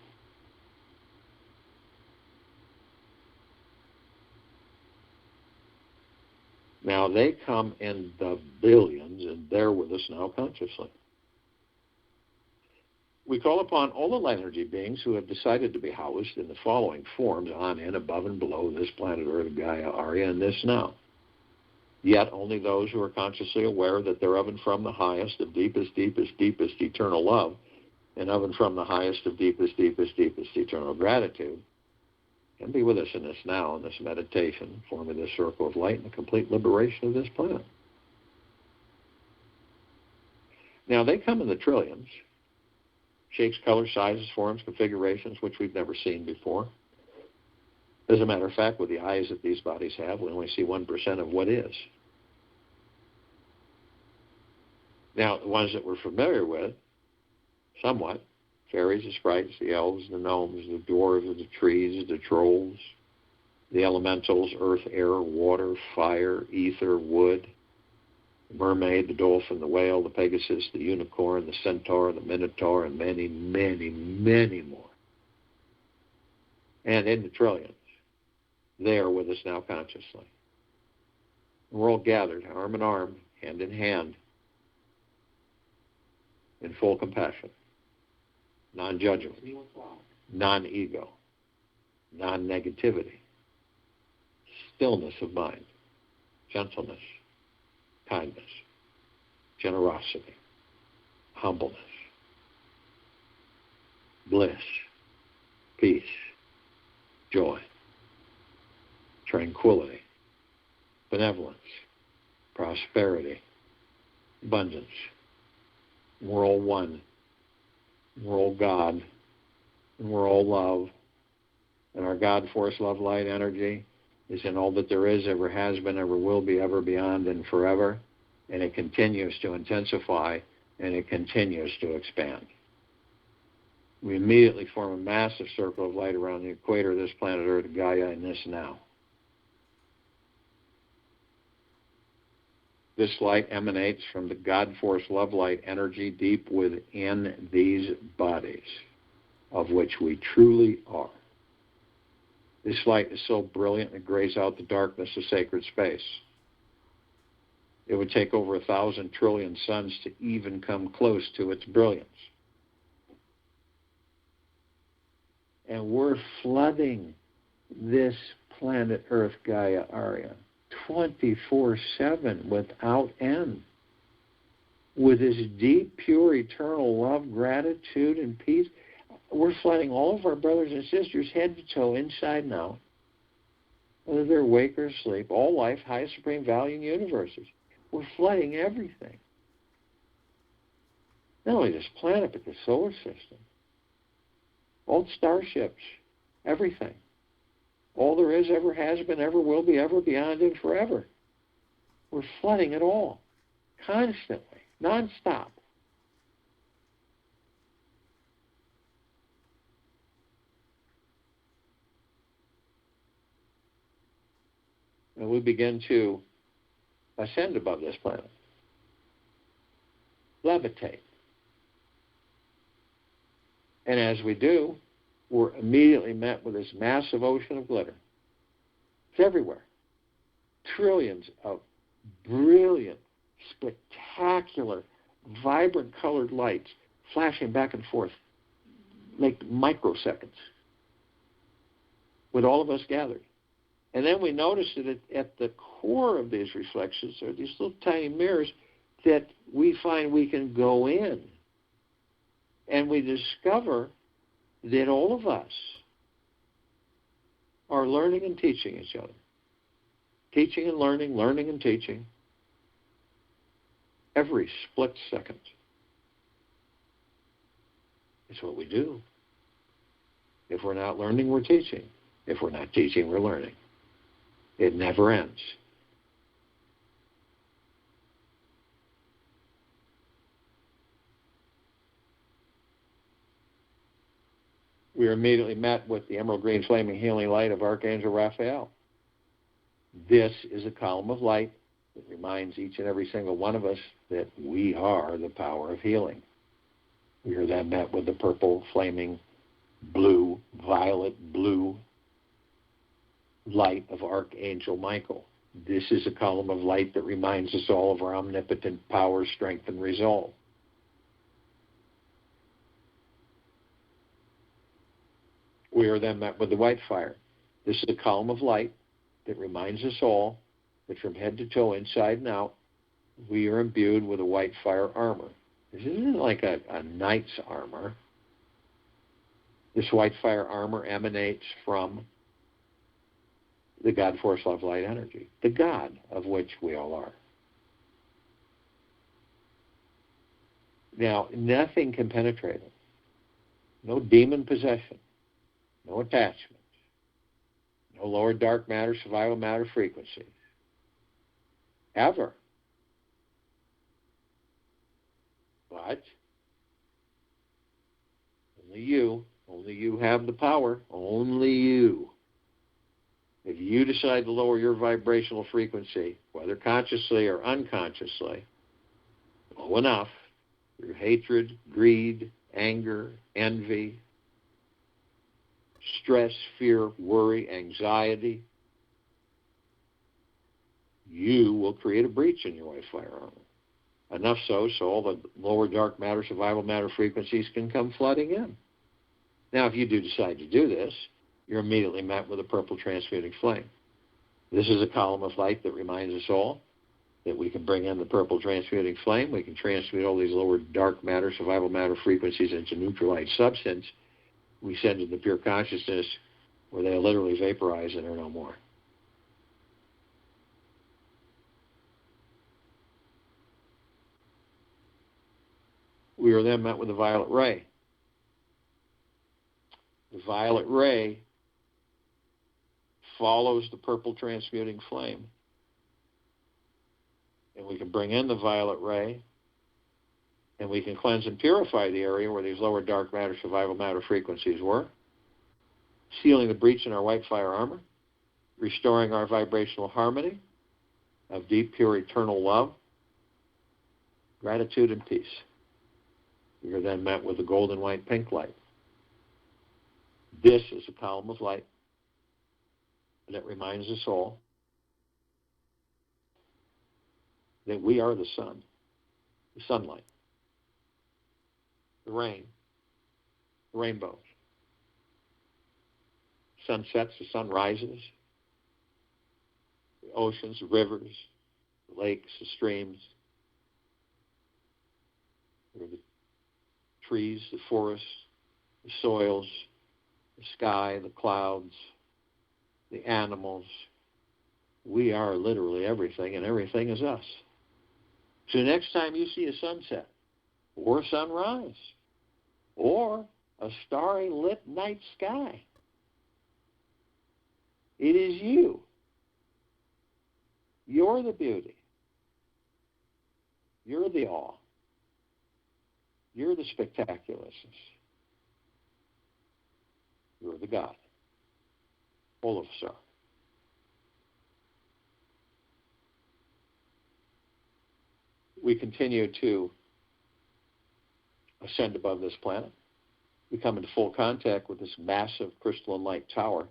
Now, they come in the billions, and they're with us now consciously. We call upon all the light energy beings who have decided to be housed in the following forms, on, in, above, and below this planet Earth, Gaia, Arya, and this now. Yet only those who are consciously aware that they're of and from the highest of deepest, deepest, deepest eternal love, and of and from the highest of deepest, deepest, deepest eternal gratitude, and be with us in this now, in this meditation, forming this circle of light and the complete liberation of this planet. Now, they come in the trillions, shapes, colors, sizes, forms, configurations, which we've never seen before. As a matter of fact, with the eyes that these bodies have, we only see 1% of what is. Now, the ones that we're familiar with, somewhat, fairies, the sprites, the elves, the gnomes, the dwarves, the trees, the trolls, the elementals, earth, air, water, fire, ether, wood, the mermaid, the dolphin, the whale, the pegasus, the unicorn, the centaur, the minotaur, and many, many, many more. And in the trillions, they are with us now consciously. We're all gathered, arm in arm, hand in hand, in full compassion, non-judgment, non-ego, non-negativity, stillness of mind, gentleness, kindness, generosity, humbleness, bliss, peace, joy, tranquility, benevolence, prosperity, abundance. We're all one. We're all God. And we're all love. And our God force, love, light, energy is in all that there is, ever has been, ever will be, ever beyond, and forever. And it continues to intensify, and it continues to expand. We immediately form a massive circle of light around the equator of this planet Earth, Gaia, in this now. This light emanates from the God force, love, light, energy deep within these bodies, of which we truly are. This light is so brilliant it grays out the darkness of sacred space. It would take over 1,000 trillion suns to even come close to its brilliance. And we're flooding this planet Earth, Gaia, Arya, 24/7 without end, with this deep, pure, eternal love, gratitude, and peace. We're flooding all of our brothers and sisters head to toe, inside and out, whether they're awake or asleep, all life, highest supreme value in universes. We're flooding everything. Not only this planet, but the solar system. All the starships, everything. All there is, ever has been, ever will be, ever beyond, and forever. We're flooding it all, constantly, nonstop. And we begin to ascend above this planet, levitate. And as we do, we're immediately met with this massive ocean of glitter. It's everywhere. Trillions of brilliant, spectacular, vibrant colored lights flashing back and forth like microseconds with all of us gathered. And then we notice that at the core of these reflections are these little tiny mirrors that we find we can go in. And we discover that all of us are learning and teaching each other. Teaching and learning, learning and teaching. Every split second. It's what we do. If we're not learning, we're teaching. If we're not teaching, we're learning. It never ends. We are immediately met with the emerald green flaming healing light of Archangel Raphael. This is a column of light that reminds each and every single one of us that we are the power of healing. We are then met with the purple flaming blue, violet blue light of Archangel Michael. This is a column of light that reminds us all of our omnipotent power, strength, and resolve. We are then met with the white fire. This is a column of light that reminds us all that from head to toe, inside and out, we are imbued with a white fire armor. This isn't like a knight's armor. This white fire armor emanates from the God, force, love, light, energy, the God of which we all are. Now, nothing can penetrate it. No demon possession, no attachment, no lower dark matter, survival matter frequencies, ever. But only you have the power, only you. If you decide to lower your vibrational frequency, whether consciously or unconsciously, low enough, through hatred, greed, anger, envy, stress, fear, worry, anxiety, you will create a breach in your white fire armor. Enough so all the lower dark matter, survival matter frequencies can come flooding in. Now, if you do decide to do this, you're immediately met with a purple transmuting flame. This is a column of light that reminds us all that we can bring in the purple transmuting flame. We can transmute all these lower dark matter, survival matter frequencies into neutral light substance. We send into pure consciousness where they literally vaporize and are no more. We are then met with the violet ray. The violet ray follows the purple transmuting flame. And we can bring in the violet ray, and we can cleanse and purify the area where these lower dark matter, survival matter frequencies were, sealing the breach in our white fire armor, restoring our vibrational harmony of deep, pure, eternal love, gratitude, and peace. We are then met with the golden, white, pink light. This is a column of light, and it reminds us all that we are the sun, the sunlight, the rain, the rainbows. Sun sets, the sun rises. The oceans, the rivers, the lakes, the streams, the trees, the forests, the soils, the sky, the clouds, the animals. We are literally everything, and everything is us. So next time you see a sunset, or sunrise, or a starry lit night sky, it is you. You're the beauty. You're the awe. You're the spectaculousness. You're the God. All of us are. We continue to ascend above this planet. We come into full contact with this massive crystalline light tower.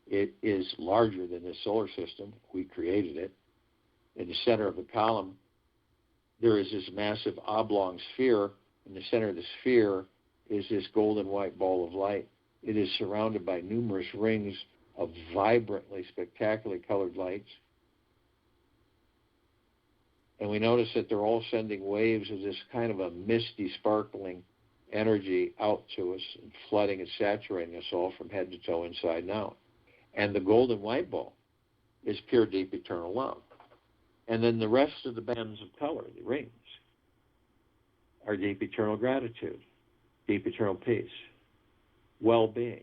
It is larger than this solar system. We created it. In the center of the column, there is this massive oblong sphere. In the center of the sphere is this golden white ball of light. It is surrounded by numerous rings of vibrantly, spectacularly colored lights. And we notice that they're all sending waves of this kind of a misty, sparkling energy out to us and flooding and saturating us all from head to toe, inside and out. And the golden white ball is pure, deep, eternal love. And then the rest of the bands of color, the rings, are deep, eternal gratitude, deep, eternal peace, well-being,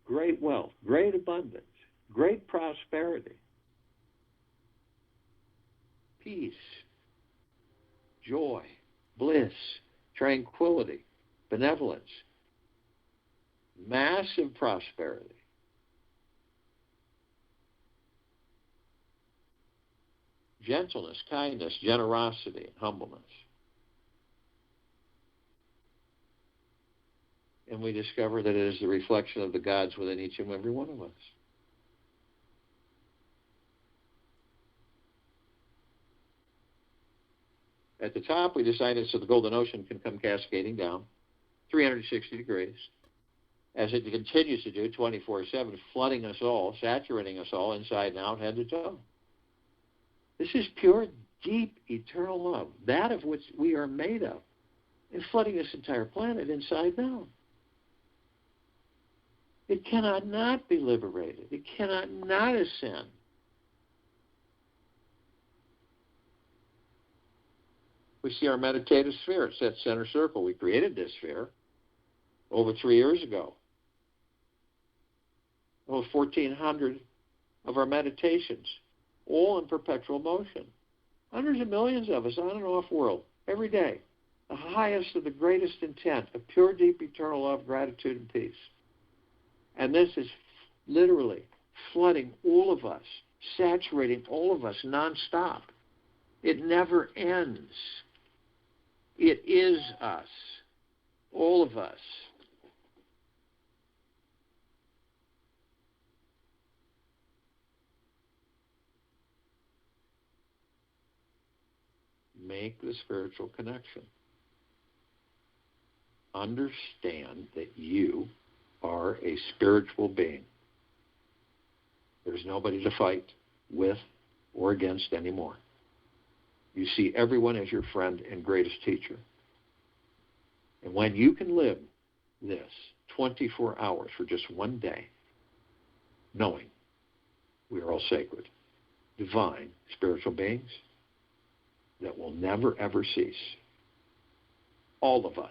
great wealth, great abundance, great prosperity, peace, joy, bliss, tranquility, benevolence, massive prosperity. Gentleness, kindness, generosity, and humbleness. And we discover that it is the reflection of the gods within each and every one of us. At the top, we decided so the golden ocean can come cascading down 360 degrees, as it continues to do 24/7, flooding us all, saturating us all inside and out, head to toe. This is pure, deep, eternal love, that of which we are made of, and flooding this entire planet inside and out. It cannot not be liberated. It cannot not ascend. We see our meditative sphere. It's that center circle. We created this sphere over 3 years ago. Over 1,400 of our meditations, all in perpetual motion. Hundreds of millions of us on and off world, every day. The highest of the greatest intent of pure, deep, eternal love, gratitude, and peace. And this is literally flooding all of us, saturating all of us nonstop. It never ends. It is us, all of us. Make the spiritual connection. Understand that you are a spiritual being. There's nobody to fight with or against anymore. You see everyone as your friend and greatest teacher. And when you can live this 24 hours for just one day, knowing we are all sacred, divine, spiritual beings that will never, ever cease, all of us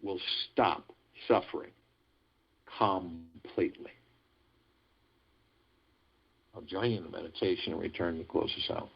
will stop suffering completely. I'll join you in the meditation and return to close us out.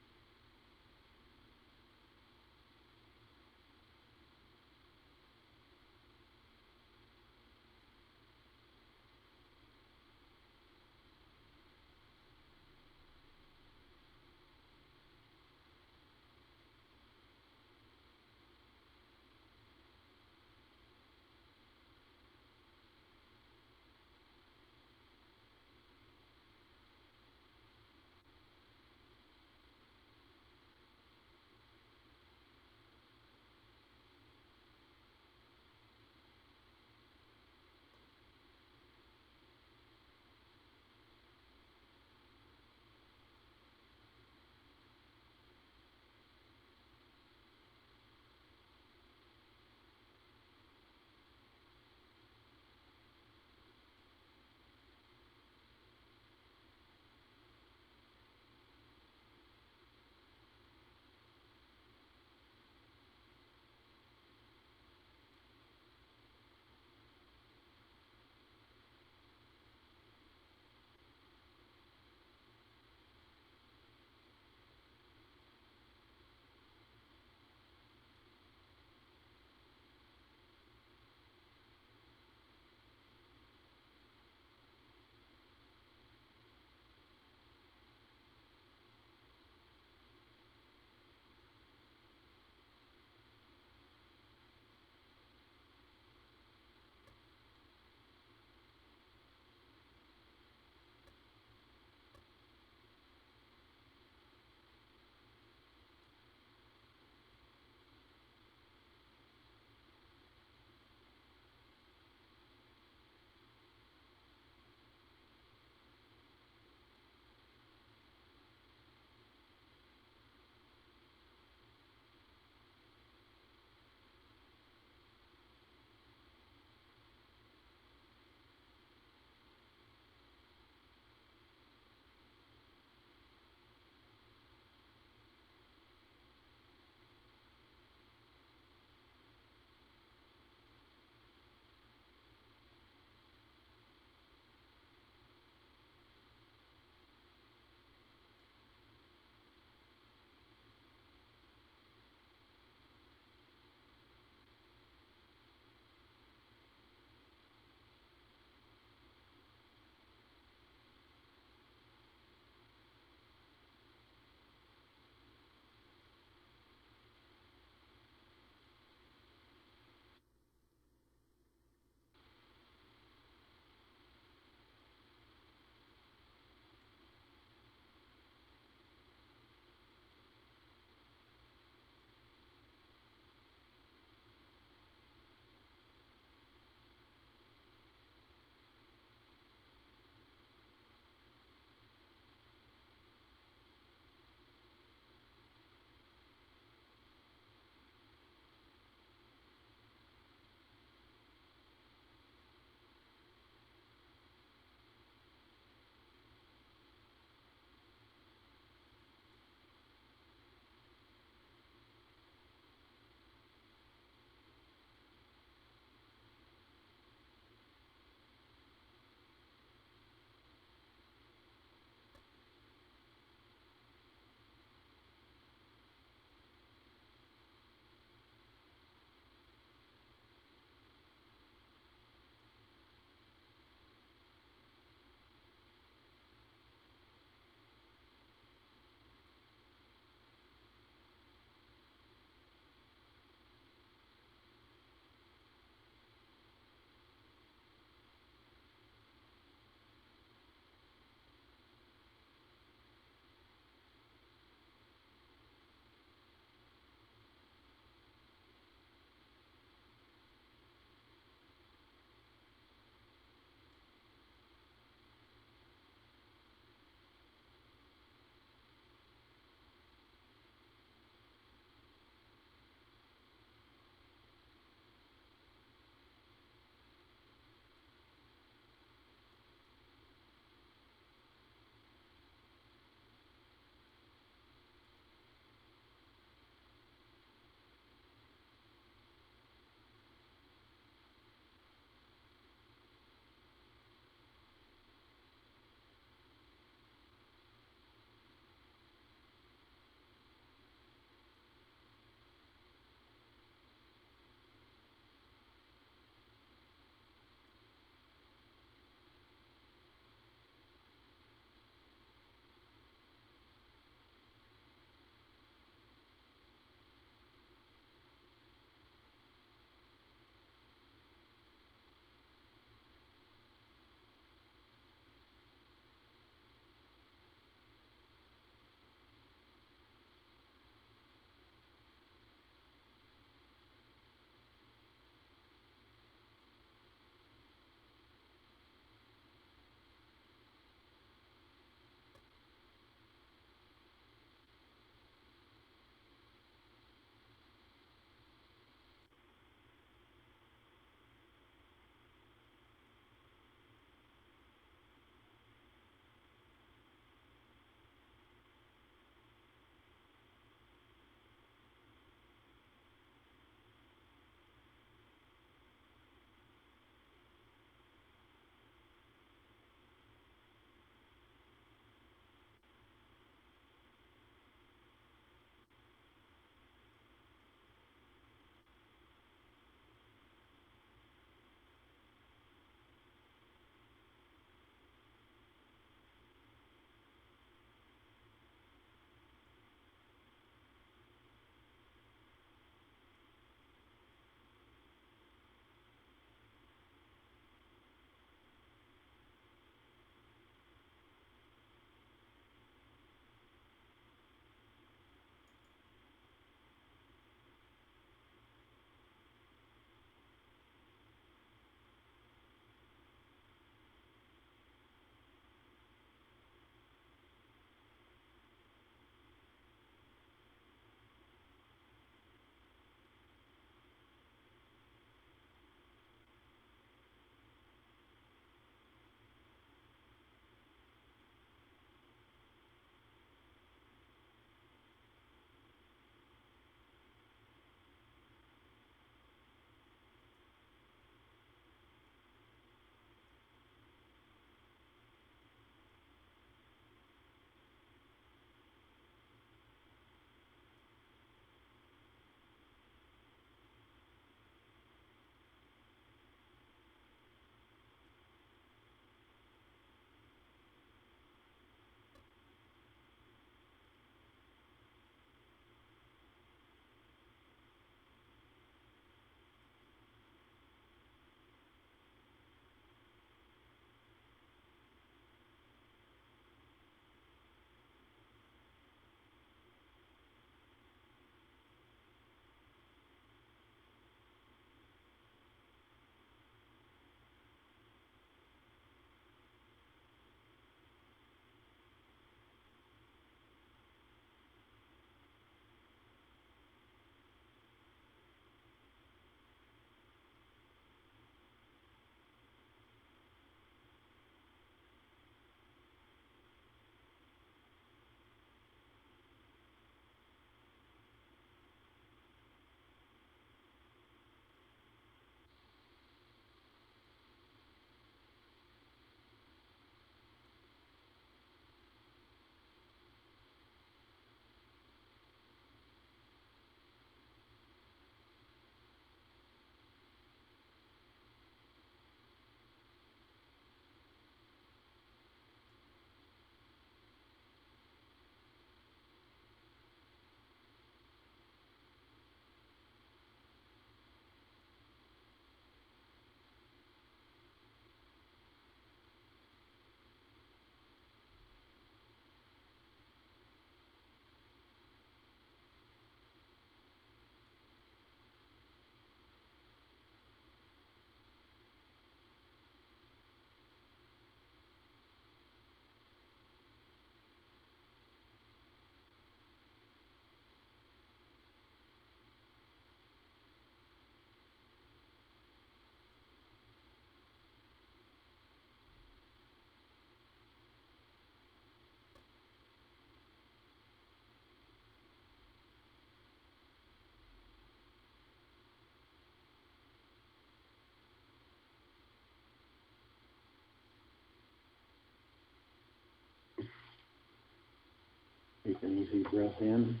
Take an easy breath in.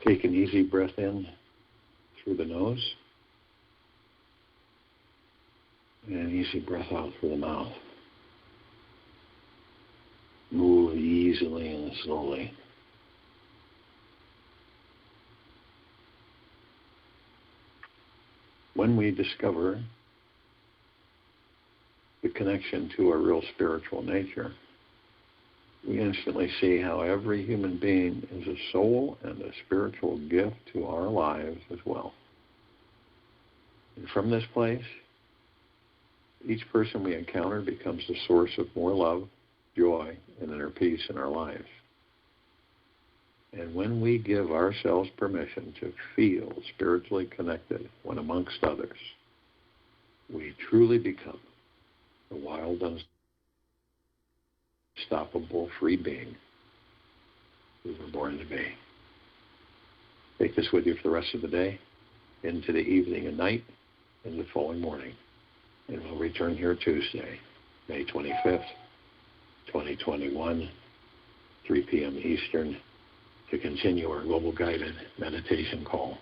Take an easy breath in through the nose. And an easy breath out through the mouth. Move easily and slowly. When we discover the connection to our real spiritual nature, we instantly see how every human being is a soul and a spiritual gift to our lives as well. And from this place, each person we encounter becomes the source of more love, joy, and inner peace in our lives. And when we give ourselves permission to feel spiritually connected when amongst others, we truly become the wild, unstoppable, free being we were born to be. Take this with you for the rest of the day, into the evening and night, and the following morning. And we'll return here Tuesday, May 25th, 2021, 3 p.m. Eastern, to continue our global guided meditation call.